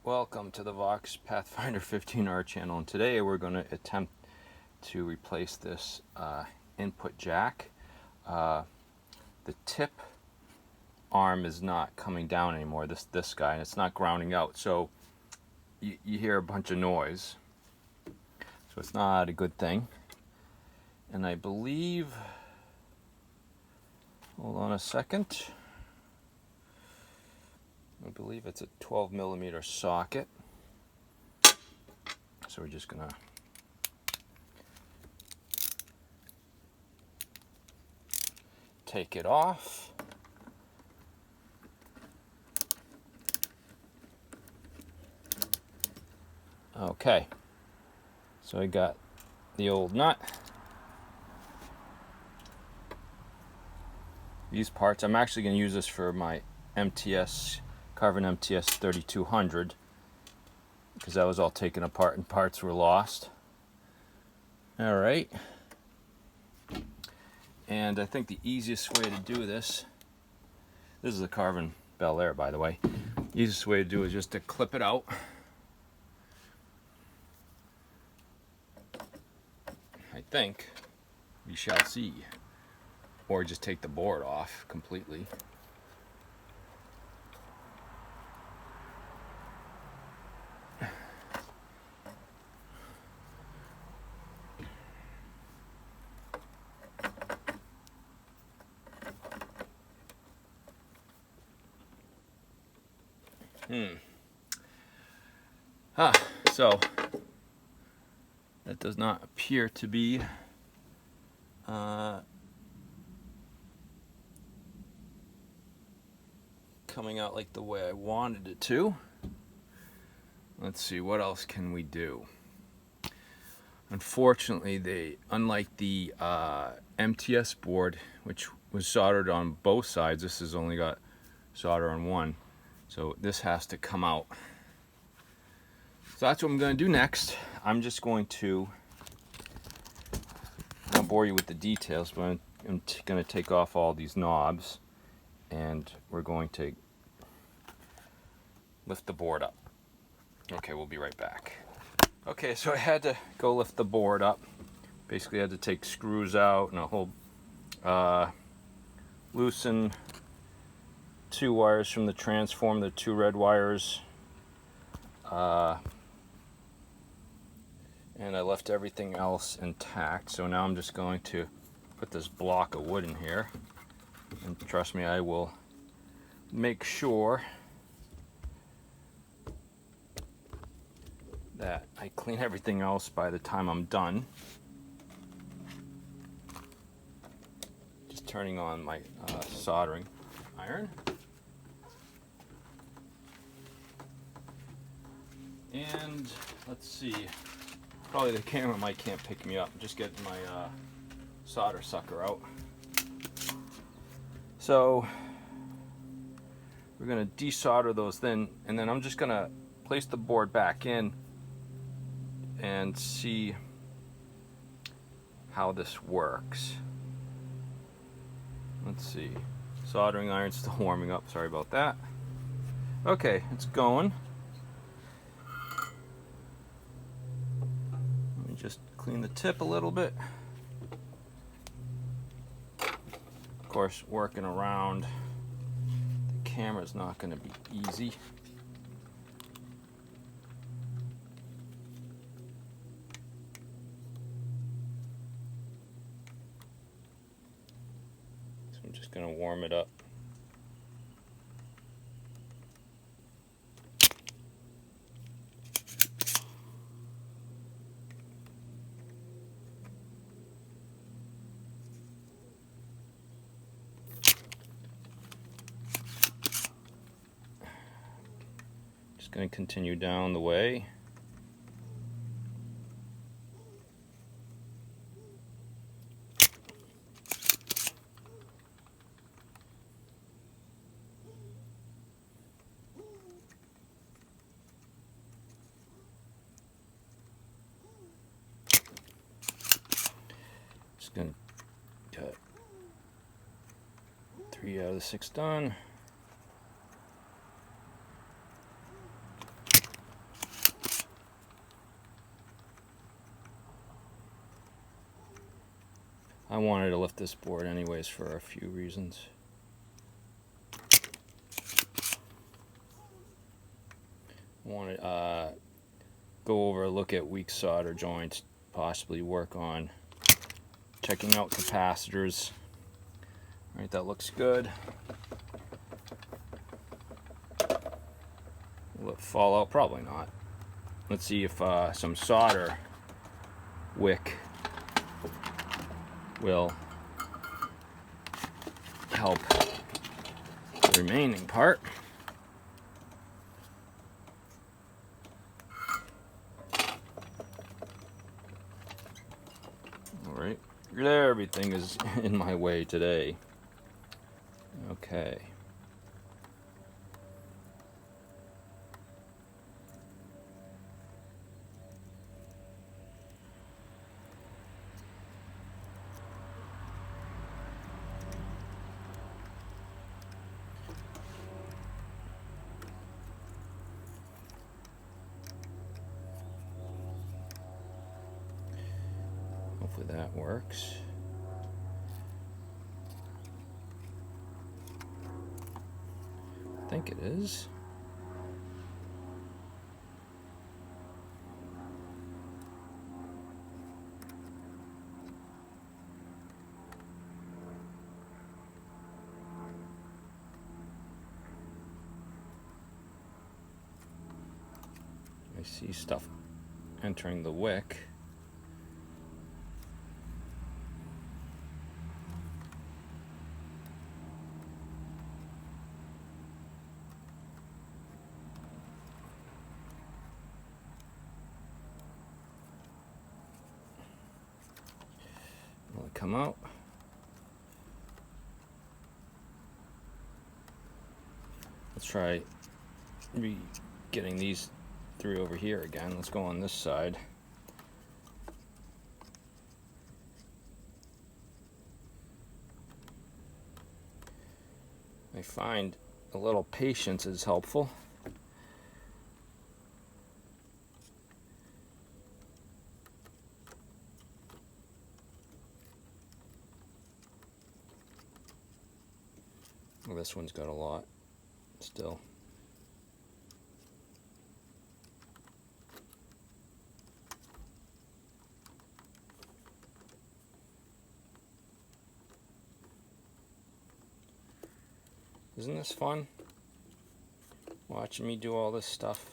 Welcome to the Vox Pathfinder 15R channel, and today we're going to attempt to replace this input jack. The tip arm is not coming down anymore, this guy, and it's not grounding out, so you hear a bunch of noise, so it's not a good thing. And I believe, hold on a second, I believe it's a 12mm socket. So we're just gonna take it off. Okay, so I got the old nut. These parts, I'm actually going to use this for my Carvin MTS 3200, because that was all taken apart and parts were lost. All right, and I think the easiest way to do this is a Carvin Belair, by the way. Easiest way to do it is just to clip it out. I think we shall see, or just take the board off completely. So that does not appear to be coming out like the way I wanted it to. Let's see, what else can we do? Unfortunately, unlike the MTS board, which was soldered on both sides, this has only got solder on one. So this has to come out. So that's what I'm going to do next. I'm just going to, I won't bore you with the details, but I'm going to take off all these knobs, and we're going to lift the board up. Okay, we'll be right back. Okay, so I had to go lift the board up. Basically, I had to take screws out and a whole, loosen two wires from the transformer, the two red wires, and I left everything else intact. So now I'm just going to put this block of wood in here, and trust me, I will make sure that I clean everything else by the time I'm done. Just turning on my soldering iron. And let's see, probably the camera mic can't pick me up. I'm just getting my solder sucker out. So we're gonna desolder those then, and then I'm just gonna place the board back in and see how this works. Let's see, soldering iron's still warming up, sorry about that. Okay, it's going. Let me just clean the tip a little bit. Of course, working around the camera's not going to be easy. So I'm just going to warm it up. Going to continue down the way. Just going to cut 3 out of the 6 done. wanted to lift this board anyways for a few reasons. I want to go over, look at weak solder joints, possibly work on checking out capacitors. All right, that looks good. Will it fall out? Probably not. Let's see if some solder wick will help the remaining part. Alright, everything is in my way today. Okay. Hopefully that works. I think it is. I see stuff entering the wick. Will it come out? Let's try getting these through over here again. Let's go on this side. I find a little patience is helpful. Well, this one's got a lot still. Isn't this fun? Watching me do all this stuff.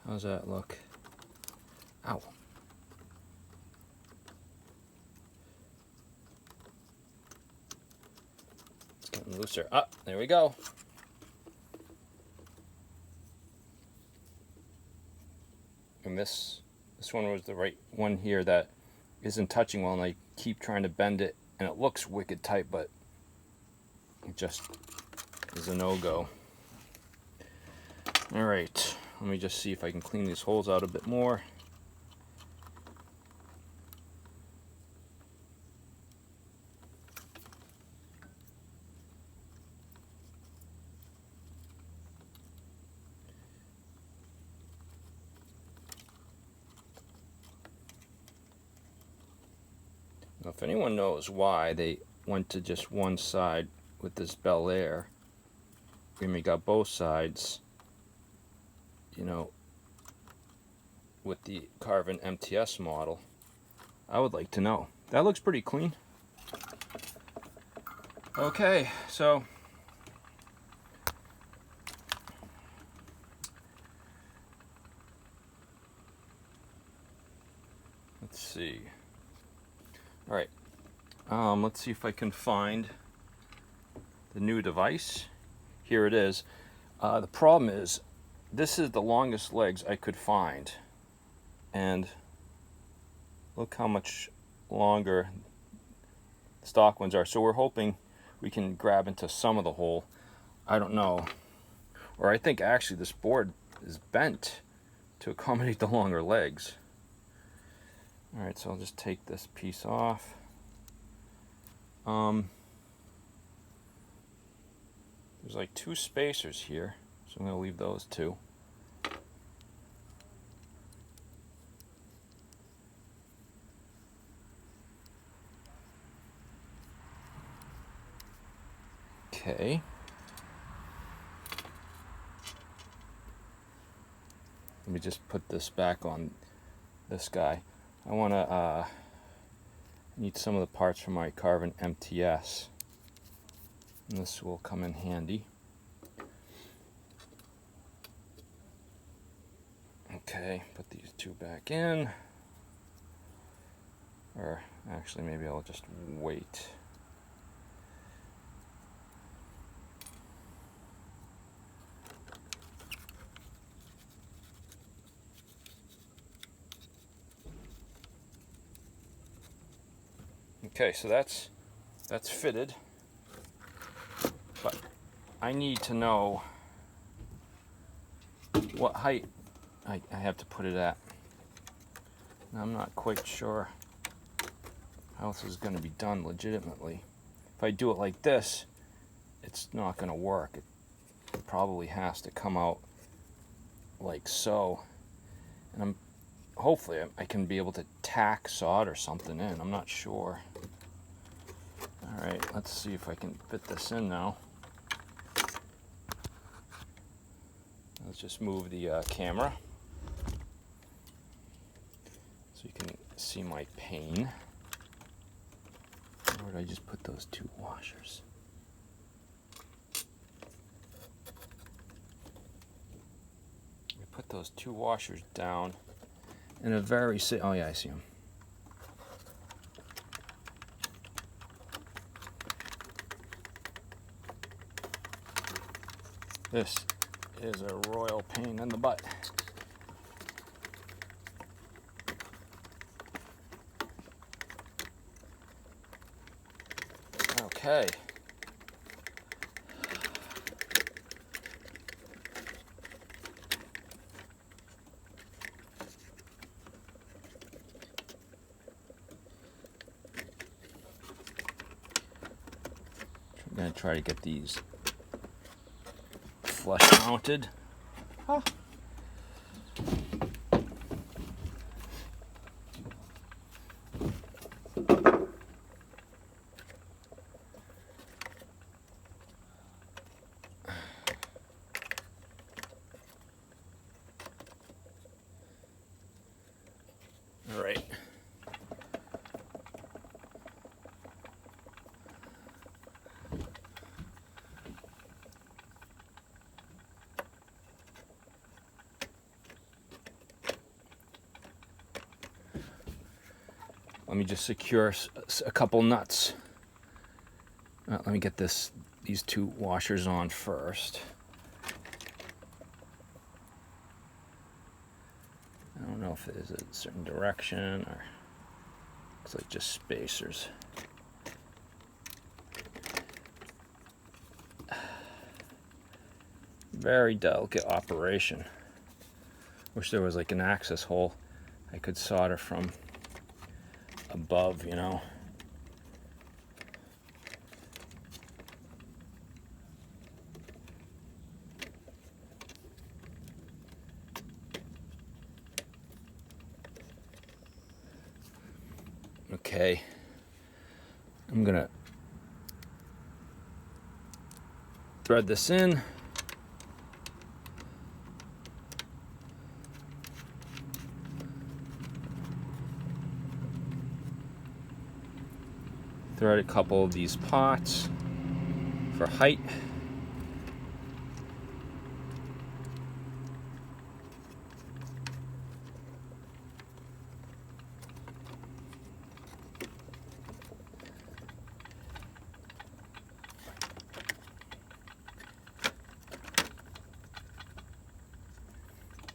How's that look? Ow. It's getting looser. Ah, there we go. And this one was the right one here that isn't touching well, and I keep trying to bend it, and it looks wicked tight, but it just is a no-go. All right, let me just see if I can clean these holes out a bit more. Now, if anyone knows why they went to just one side with this Belair, and we got both sides, you know, with the Carvin MTS model, I would like to know. That looks pretty clean. Okay, so let's see. All right, let's see if I can find the new device. Here it is. The problem is, this is the longest legs I could find, and look how much longer the stock ones are. So we're hoping we can grab into some of the hole. I don't know, or I think actually this board is bent to accommodate the longer legs. All right, so I'll just take this piece off. There's like 2 spacers here, so I'm going to leave those 2. Okay. Let me just put this back on this guy. I want to need some of the parts from my Carvin MTS. And this will come in handy. Okay, put these two back in. Or actually, maybe I'll just wait. Okay, so that's fitted, but I need to know what height I have to put it at. And I'm not quite sure how this is going to be done legitimately. If I do it like this, it's not going to work. It probably has to come out like so, and hopefully I can be able to tack solder something in. I'm not sure. Alright, let's see if I can fit this in now. Let's just move the camera so you can see my pane. Where did I just put those two washers? I put those two washers down in a very oh yeah, I see them. This is a royal pain in the butt. Okay. I'm going to try to get these flush mounted. Huh. All right. Let me just secure a couple nuts. Let me get these two washers on first. I don't know if it is a certain direction or looks like just spacers. Very delicate operation. Wish there was like an access hole I could solder from above, you know. Okay, I'm gonna thread this in. Thread a couple of these pots for height.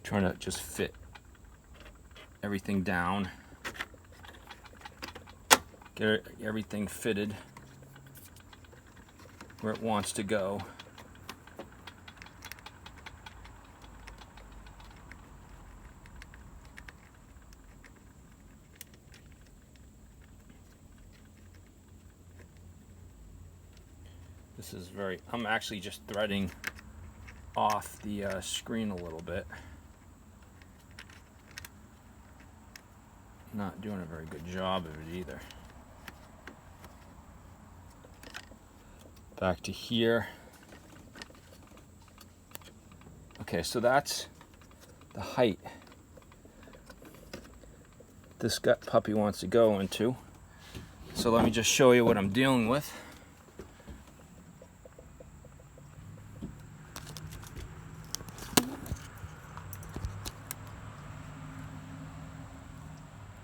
Trying to just fit everything down. Get everything fitted where it wants to go. This is I'm actually just threading off the screen a little bit. Not doing a very good job of it either. back to here. Okay, so that's the height this puppy wants to go into. So let me just show you what I'm dealing with.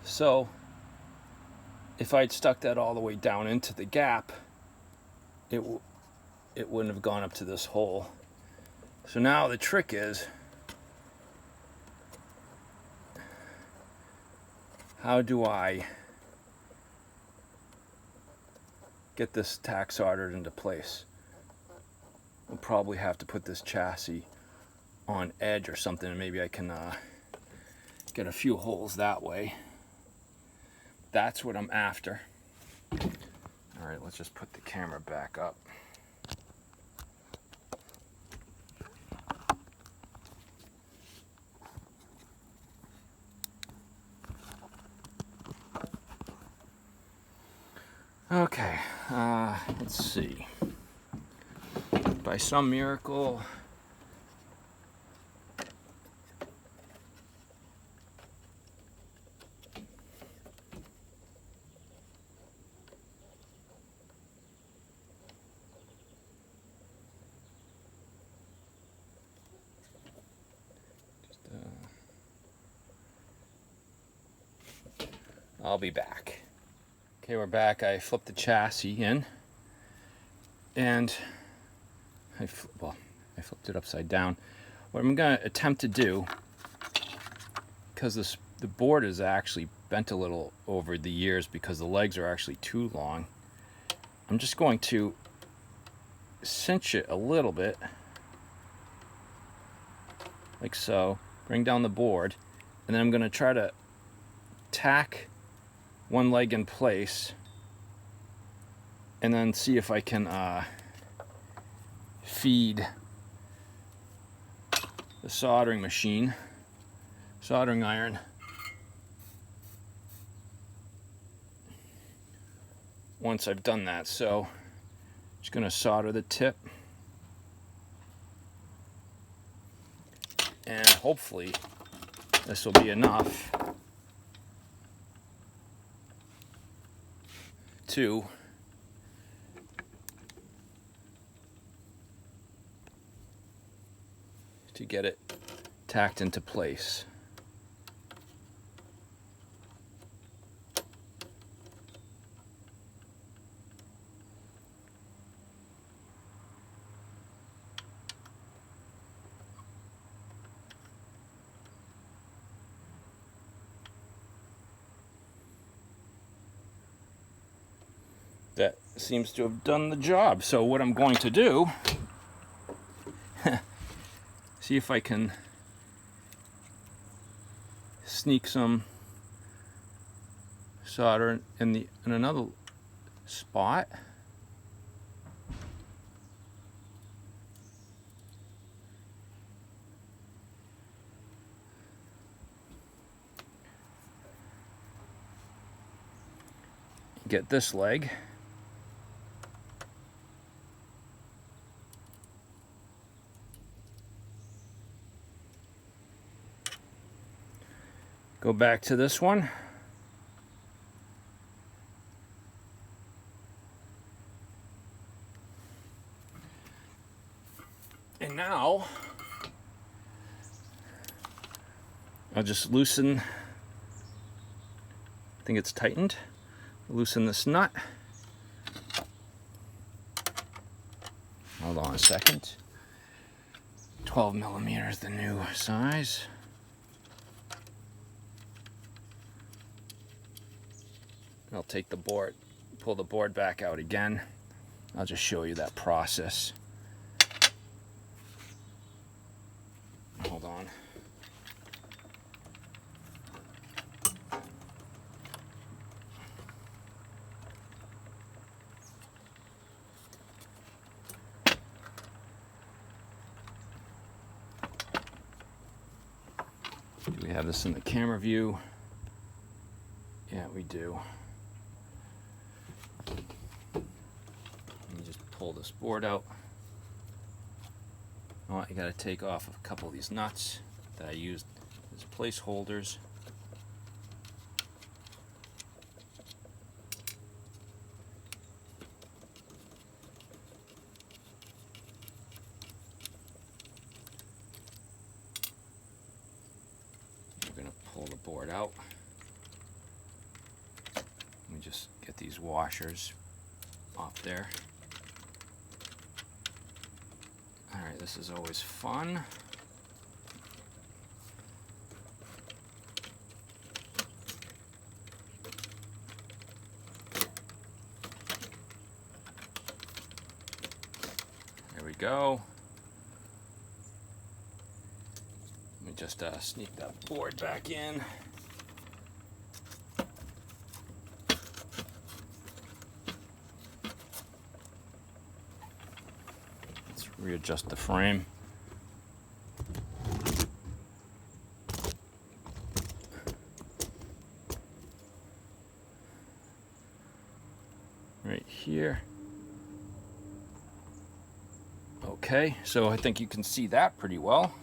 So if I'd stuck that all the way down into the gap, it wouldn't have gone up to this hole. So now the trick is, how do I get this tack soldered into place? We'll probably have to put this chassis on edge or something, and maybe I can get a few holes that way. That's what I'm after. All right, let's just put the camera back up. Okay, let's see. By some miracle, I'll be back. Okay, we're back. I flipped the chassis in, and I flipped it upside down. What I'm going to attempt to do, because the board is actually bent a little over the years because the legs are actually too long, I'm just going to cinch it a little bit, like so, bring down the board, and then I'm going to try to tack one leg in place and then see if I can feed the soldering iron once I've done that. So just going to solder the tip, and hopefully this will be enough to get it tacked into place. That seems to have done the job. So what I'm going to do, see if I can sneak some solder in another spot. Get this leg. Go back to this one. And now I'll just loosen, I think it's tightened. Loosen this nut. Hold on a second. 12 millimeters, the new size. I'll take the board, pull the board back out again. I'll just show you that process. Hold on. Do we have this in the camera view? Yeah, we do. Let me just pull this board out. Oh, you got to take off a couple of these nuts that I used as placeholders. We're going to pull the board out. Let me just get these washers off there. Alright, this is always fun. There we go. Let me just sneak that board back in. Readjust the frame. Right here. Okay, so I think you can see that pretty well.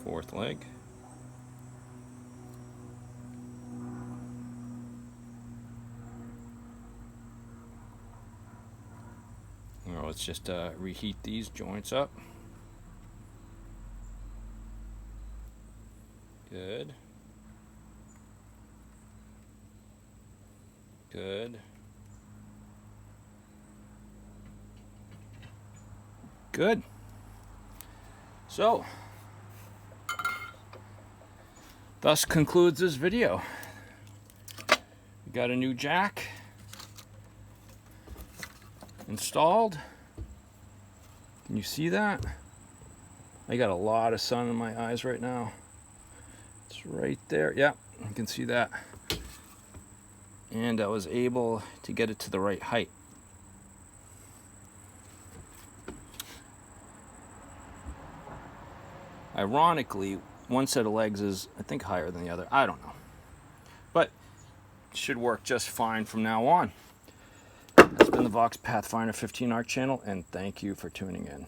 Fourth leg. Well, let's just reheat these joints up. Good. Good. Good. So, thus concludes this video. We got a new jack installed. Can you see that? I got a lot of sun in my eyes right now. It's right there. Yeah, you can see that. And I was able to get it to the right height. Ironically, one set of legs is, I think, higher than the other. I don't know. But it should work just fine from now on. That's been the Vox Pathfinder 15 art channel, and thank you for tuning in.